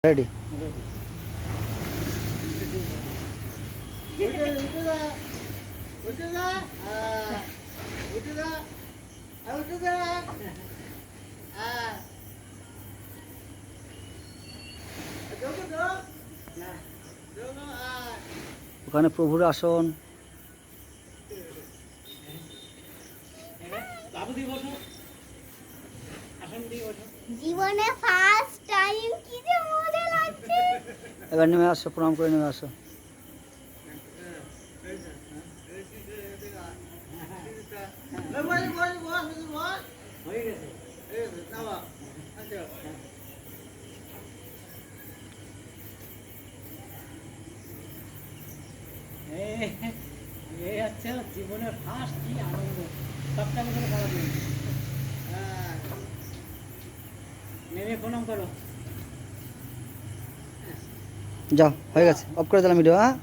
Ready. ওখানে প্রভুর আসন। জীবনে ফার্স্ট টাইম কি যে মজা লাগছে। এবার নেমে আসো, প্রণাম করে নেমে আসো। এই হচ্ছে জীবনের ফার্স্ট কি আনন্দ, সবটা আমি কোনো বলা যাবে নেমে প্রণাম করো। যাও, হয়ে গেছে, অফ করে দিলাম ভিডিও। হ্যাঁ।